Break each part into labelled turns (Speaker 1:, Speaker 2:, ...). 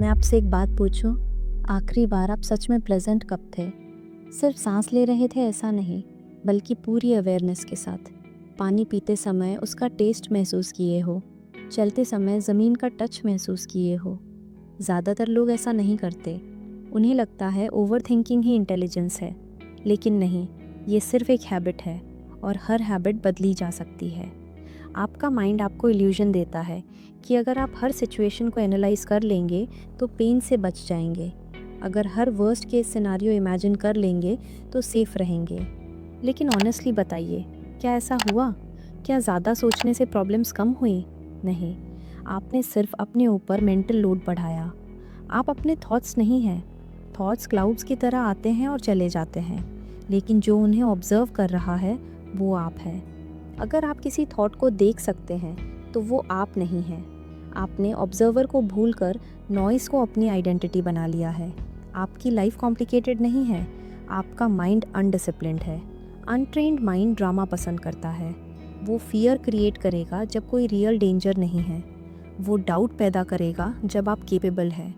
Speaker 1: मैं आपसे एक बात पूछूं? आखिरी बार आप सच में प्रेजेंट कब थे? सिर्फ सांस ले रहे थे ऐसा नहीं, बल्कि पूरी अवेयरनेस के साथ। पानी पीते समय उसका टेस्ट महसूस किए हो, चलते समय ज़मीन का टच महसूस किए हो। ज़्यादातर लोग ऐसा नहीं करते। उन्हें लगता है ओवर थिंकिंग ही इंटेलिजेंस है, लेकिन नहीं, ये सिर्फ एक हैबिट है और हर हैबिट बदली जा सकती है। आपका माइंड आपको इल्यूजन देता है कि अगर आप हर सिचुएशन को एनालाइज कर लेंगे तो पेन से बच जाएंगे। अगर हर वर्स्ट केस सिनारियो इमेजिन कर लेंगे तो सेफ रहेंगे। लेकिन ऑनेस्टली बताइए, क्या ऐसा हुआ? क्या ज़्यादा सोचने से प्रॉब्लम्स कम हुई? नहीं, आपने सिर्फ अपने ऊपर मेंटल लोड बढ़ाया। आप अपने थॉट्स नहीं हैं। थॉट्स क्लाउड्स की तरह आते हैं और चले जाते हैं, लेकिन जो उन्हें ऑब्जर्व कर रहा है वो आप है। अगर आप किसी थॉट को देख सकते हैं तो वो आप नहीं हैं। आपने ऑब्जर्वर को भूलकर नॉइज़ को अपनी आइडेंटिटी बना लिया है। आपकी लाइफ कॉम्प्लिकेटेड नहीं है, आपका माइंड अनडिसिप्लिन्ड है। अनट्रेन्ड माइंड ड्रामा पसंद करता है। वो फियर क्रिएट करेगा जब कोई रियल डेंजर नहीं है। वो डाउट पैदा करेगा जब आप केपेबल हैं।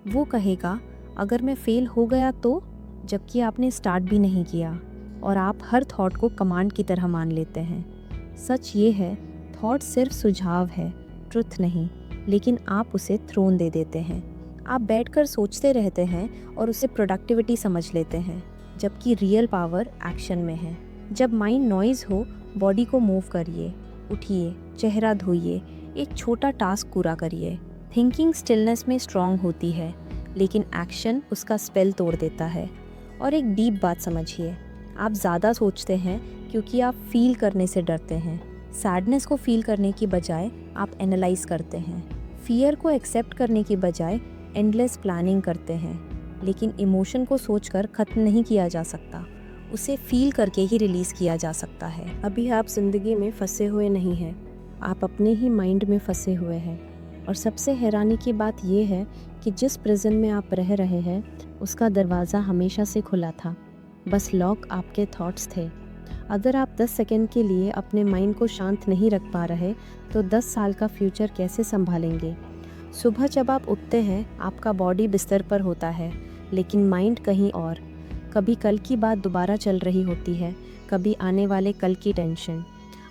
Speaker 1: वो कहेगा अगर मैं फेल हो गया तो, जबकि आपने स्टार्ट भी नहीं किया। और आप हर थॉट को कमांड की तरह मान लेते हैं। सच ये है, थॉट सिर्फ सुझाव है, ट्रुथ नहीं, लेकिन आप उसे थ्रोन दे देते हैं। आप बैठकर सोचते रहते हैं और उसे प्रोडक्टिविटी समझ लेते हैं, जबकि रियल पावर एक्शन में है। जब माइंड नॉइज़ हो, बॉडी को मूव करिए, उठिए, चेहरा धोइए, एक छोटा टास्क पूरा करिए। थिंकिंग स्टिलनेस में स्ट्रांग होती है, लेकिन एक्शन उसका स्पेल तोड़ देता है। और एक डीप बात समझिए, आप ज़्यादा सोचते हैं क्योंकि आप फील करने से डरते हैं। सैडनेस को फील करने की बजाय आप एनालाइज करते हैं। फियर को एक्सेप्ट करने की बजाय एंडलेस प्लानिंग करते हैं। लेकिन इमोशन को सोचकर ख़त्म नहीं किया जा सकता, उसे फील करके ही रिलीज़ किया जा सकता है। अभी आप ज़िंदगी में फंसे हुए नहीं हैं, आप अपने ही माइंड में फंसे हुए हैं। और सबसे हैरानी की बात यह है कि जिस प्रिजन में आप रह रहे हैं उसका दरवाज़ा हमेशा से खुला था, बस लॉक आपके थॉट्स थे। अगर आप 10 सेकंड के लिए अपने माइंड को शांत नहीं रख पा रहे तो 10 साल का फ्यूचर कैसे संभालेंगे? सुबह जब आप उठते हैं आपका बॉडी बिस्तर पर होता है, लेकिन माइंड कहीं और। कभी कल की बात दोबारा चल रही होती है, कभी आने वाले कल की टेंशन।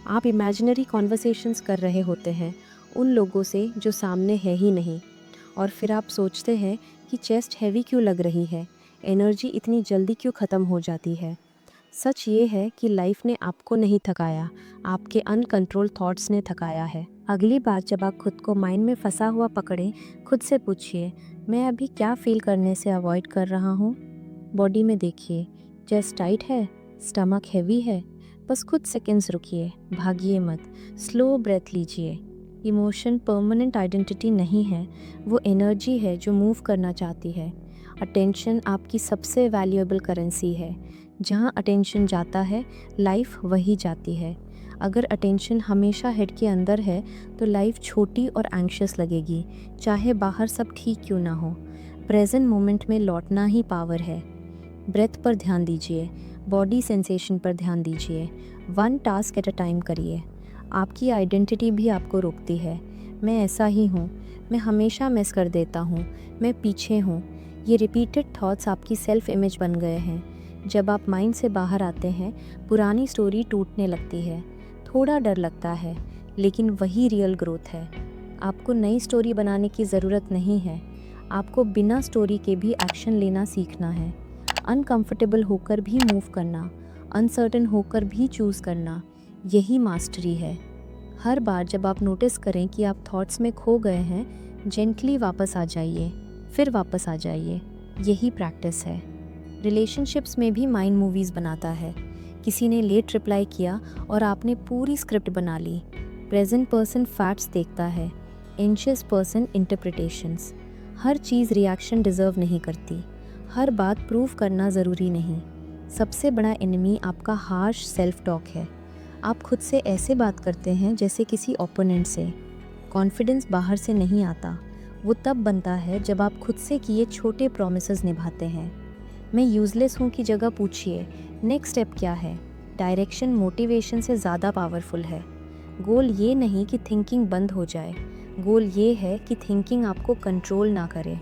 Speaker 1: आप इमेजिनरी कॉन्वर्सेशंस कर रहे होते हैं उन लोगों से जो सामने है ही नहीं। और फिर आप सोचते हैं कि चेस्ट हैवी क्यों लग रही है, एनर्जी इतनी जल्दी क्यों ख़त्म हो जाती है। सच ये है कि लाइफ ने आपको नहीं थकाया, आपके अनकंट्रोल थॉट्स ने थकाया है। अगली बार जब आप खुद को माइंड में फंसा हुआ पकड़ें, खुद से पूछिए, मैं अभी क्या फील करने से अवॉइड कर रहा हूँ? बॉडी में देखिए, चेस्ट टाइट है, स्टमक हैवी है। बस कुछ सेकंड्स रुकिए, भागिए मत, स्लो ब्रेथ लीजिए। इमोशन परमानेंट आइडेंटिटी नहीं है, वो एनर्जी है जो मूव करना चाहती है। अटेंशन आपकी सबसे वैल्यूएबल करेंसी है। जहाँ अटेंशन जाता है, लाइफ वही जाती है। अगर अटेंशन हमेशा हेड के अंदर है तो लाइफ छोटी और एंग्शियस लगेगी, चाहे बाहर सब ठीक क्यों ना हो। प्रेजेंट मोमेंट में लौटना ही पावर है। ब्रेथ पर ध्यान दीजिए, बॉडी सेंसेशन पर ध्यान दीजिए। One task at a time करिए। आपकी आइडेंटिटी भी आपको रोकती है। मैं ऐसा ही हूँ, मैं हमेशा मिस कर देता हूँ, मैं पीछे हूँ। ये रिपीटेड थॉट्स आपकी सेल्फ इमेज बन गए हैं। जब आप माइंड से बाहर आते हैं, पुरानी स्टोरी टूटने लगती है। थोड़ा डर लगता है, लेकिन वही रियल ग्रोथ है। आपको नई स्टोरी बनाने की ज़रूरत नहीं है, आपको बिना स्टोरी के भी एक्शन लेना सीखना है। अनकंफर्टेबल होकर भी मूव करना, अनसर्टेन होकर भी चूज़ करना, यही मास्टरी है। हर बार जब आप नोटिस करें कि आप थॉट्स में खो गए हैं, जेंटली वापस आ जाइए, फिर वापस आ जाइए। यही प्रैक्टिस है। रिलेशनशिप्स में भी माइंड मूवीज़ बनाता है। किसी ने लेट रिप्लाई किया और आपने पूरी स्क्रिप्ट बना ली। प्रेजेंट पर्सन फैक्ट्स देखता है, एंशियस पर्सन इंटरप्रिटेशंस। हर चीज़ रिएक्शन डिज़र्व नहीं करती, हर बात प्रूव करना ज़रूरी नहीं। सबसे बड़ा एनिमी आपका हार्श सेल्फ टॉक है। आप खुद से ऐसे बात करते हैं जैसे किसी ओपोनेंट से। कॉन्फिडेंस बाहर से नहीं आता, वो तब बनता है जब आप खुद से किए छोटे प्रॉमिसेस निभाते हैं। मैं यूज़लेस हूँ की जगह पूछिए, नेक्स्ट स्टेप क्या है? डायरेक्शन मोटिवेशन से ज़्यादा पावरफुल है। गोल ये नहीं कि थिंकिंग बंद हो जाए, गोल ये है कि थिंकिंग आपको कंट्रोल ना करे।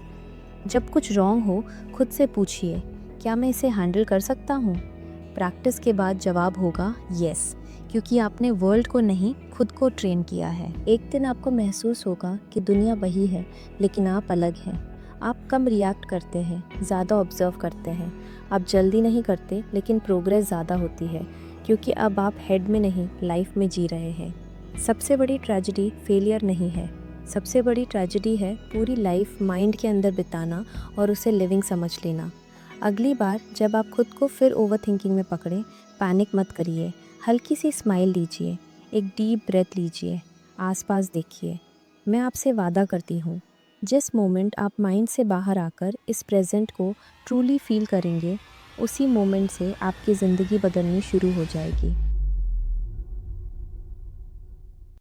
Speaker 1: जब कुछ रॉन्ग हो, खुद से पूछिए, क्या मैं इसे हैंडल कर सकता हूँ? प्रैक्टिस के बाद जवाब होगा यस, क्योंकि आपने वर्ल्ड को नहीं, खुद को ट्रेन किया है। एक दिन आपको महसूस होगा कि दुनिया वही है, लेकिन आप अलग हैं। आप कम रिएक्ट करते हैं, ज़्यादा ऑब्जर्व करते हैं। आप जल्दी नहीं करते, लेकिन प्रोग्रेस ज़्यादा होती है, क्योंकि अब आप हेड में नहीं, लाइफ में जी रहे हैं। सबसे बड़ी ट्रेजेडी फेलियर नहीं है, सबसे बड़ी ट्रेजेडी है पूरी लाइफ माइंड के अंदर बिताना और उसे लिविंग समझ लेना। अगली बार जब आप खुद को फिर ओवर थिंकिंग में पकड़ें, पैनिक मत करिए, हल्की सी स्माइल लीजिए, एक डीप ब्रेथ लीजिए, आसपास देखिए। मैं आपसे वादा करती हूँ, जिस मोमेंट आप माइंड से बाहर आकर इस प्रेजेंट को ट्रूली फील करेंगे, उसी मोमेंट से आपकी ज़िंदगी बदलनी शुरू हो जाएगी।